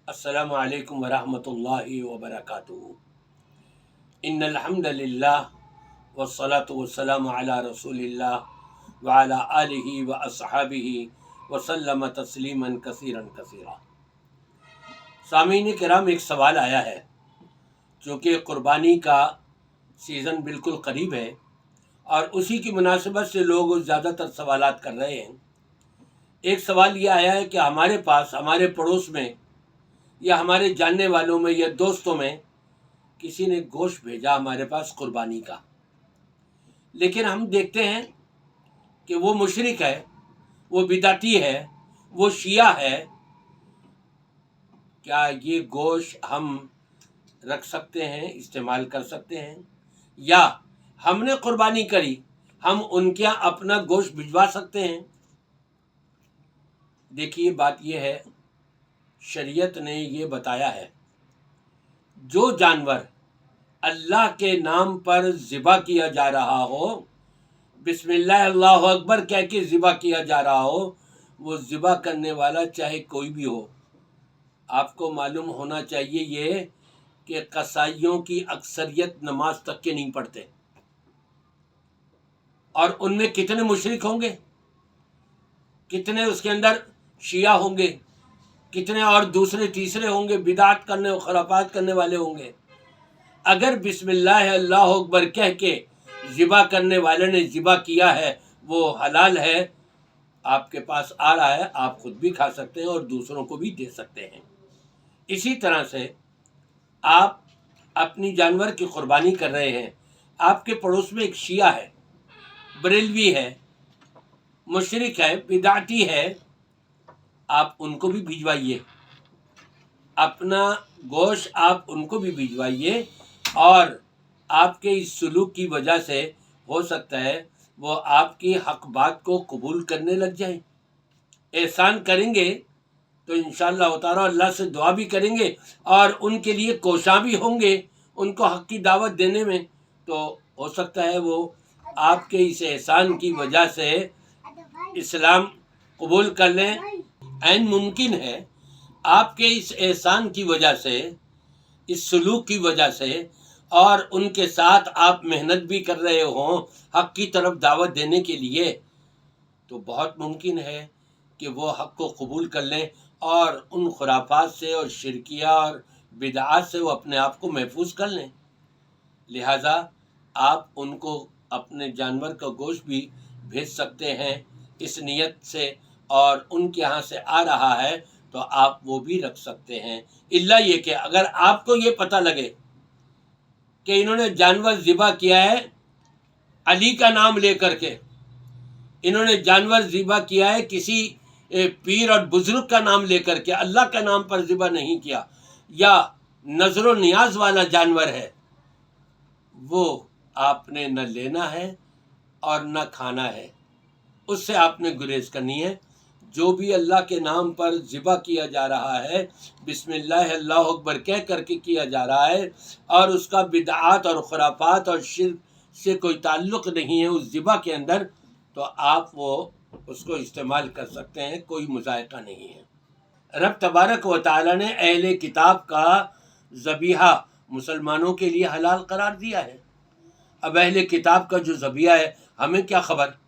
अस्सलामु अलैकुम वरहमतुल्लाहि वबरकातुहू। इन्नल हम्दलिल्लाह वस्सलातु वस्सलामु अला रसूलिल्लाह व अला आलिहि व अस्हाबिहि वसल्लम तस्लीमन कसीरन कसीरा। सामीन किराम, एक सवाल आया है। चूँकि क़ुरबानी का सीज़न बिल्कुल करीब है और उसी की मुनासिबत से लोग ज़्यादातर सवालात कर रहे हैं। एक सवाल ये आया है कि हमारे पास, हमारे पड़ोस में या हमारे जानने वालों में या दोस्तों में किसी ने गोश्त भेजा हमारे पास क़ुरबानी का, लेकिन हम देखते हैं कि वो मुशरिक है, वो बिदाती है, वो शिया है। क्या ये गोश्त हम रख सकते हैं, इस्तेमाल कर सकते हैं, या हमने क़ुरबानी करी हम उनके यहाँ अपना गोश्त भिजवा सकते हैं? देखिए, बात यह है, शरीयत ने ये बताया है, जो जानवर अल्लाह के नाम पर ज़िबा किया जा रहा हो, बिस्मिल्लाह अल्लाहु अकबर कह के ज़िबा किया जा रहा हो, वो ज़िबा करने वाला चाहे कोई भी हो। आपको मालूम होना चाहिए ये कि कसाईयों की अक्सरियत नमाज तक के नहीं पढ़ते, और उनमें कितने मुशरिक होंगे, कितने उसके अंदर शिया होंगे, कितने और दूसरे तीसरे होंगे, बिदात करने और खराफात करने वाले होंगे। अगर बिस्मिल्लाह अल्लाहु अकबर कह के ज़िबा करने वाले ने ज़िबा किया है, वो हलाल है, आपके पास आ रहा है, आप खुद भी खा सकते हैं और दूसरों को भी दे सकते हैं। इसी तरह से आप अपनी जानवर की क़ुरबानी कर रहे हैं, आपके पड़ोस में एक शिया है, बरेलवी है, मुशरिक है, बिदाती है, आप उनको भी भिजवाइए, अपना गोश्त आप उनको भी भिजवाइए, और आपके इस सलूक की वजह से हो सकता है वो आपकी हक बात को कबूल करने लग जाएं। एहसान करेंगे तो इंशाअल्लाह ताला अल्लाह से दुआ भी करेंगे और उनके लिए कोशां भी होंगे उनको हक की दावत देने में। तो हो सकता है वो आपके इस एहसान की वजह से इस्लाम कबूल कर लें। ऐन मुमकिन है आपके इस एहसान की वजह से, इस सलूक की वजह से, और उनके साथ आप मेहनत भी कर रहे हों हक की तरफ दावत देने के लिए, तो बहुत मुमकिन है कि वो हक को कबूल कर लें और उन खुराफात से और शिरकिया और बिदआत से वो अपने आप को महफूज कर लें। लिहाजा आप उनको अपने जानवर का गोश्त भी भेज सकते हैं इस नीयत से, और उनके यहाँ से आ रहा है तो आप वो भी रख सकते हैं। इल्ला ये कि अगर आपको ये पता लगे कि इन्होंने जानवर ज़िबा किया है अली का नाम लेकर के, इन्होंने जानवर ज़िबा किया है किसी पीर और बुजुर्ग का नाम लेकर के, अल्लाह का नाम पर ज़िबा नहीं किया, या नज़र व नियाज वाला जानवर है, वो आपने न लेना है और न खाना है, उससे आपने गुरेज करनी है। जो भी अल्लाह के नाम पर ज़िबा किया जा रहा है, बिस्मिल्लाह अल्लाहु अकबर कह करके किया जा रहा है, और उसका बिदआत और खुराफात और शिर्क से कोई ताल्लुक़ नहीं है उस ज़िबा के अंदर, तो आप वो उसको इस्तेमाल कर सकते हैं, कोई मुज़ायक़ा नहीं है। रब तबारक व तआला ने अहले किताब का ज़बीहा मुसलमानों के लिए हलाल करार दिया है। अब अहले किताब का जो ज़बीहा है, हमें क्या ख़बर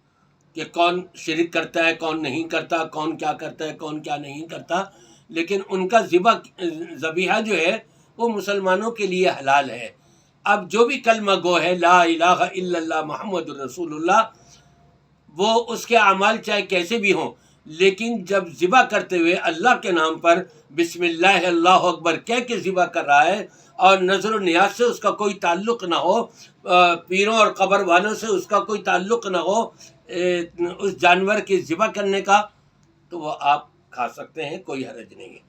कि कौन शिरक करता है, कौन नहीं करता, कौन क्या करता है, कौन क्या नहीं करता, लेकिन उनका ज़बीहा जो है वो मुसलमानों के लिए हलाल है। अब जो भी कलमा गो है ला इलाहा इल्लल्लाह मुहम्मदुर रसूलुल्लाह, वो उसके अमाल चाहे कैसे भी हों, लेकिन जब ज़िबा करते हुए अल्लाह के नाम पर बिस्मिल्लाह अल्लाहु अकबर कह के ज़िबा कर रहा है और नज़र नियाज से उसका कोई ताल्लुक़ ना हो, पीरों और क़ब्र वालों से उसका कोई ताल्लुक़ ना हो उस जानवर के ज़िबा करने का, तो वो आप खा सकते हैं, कोई हर्ज नहीं है।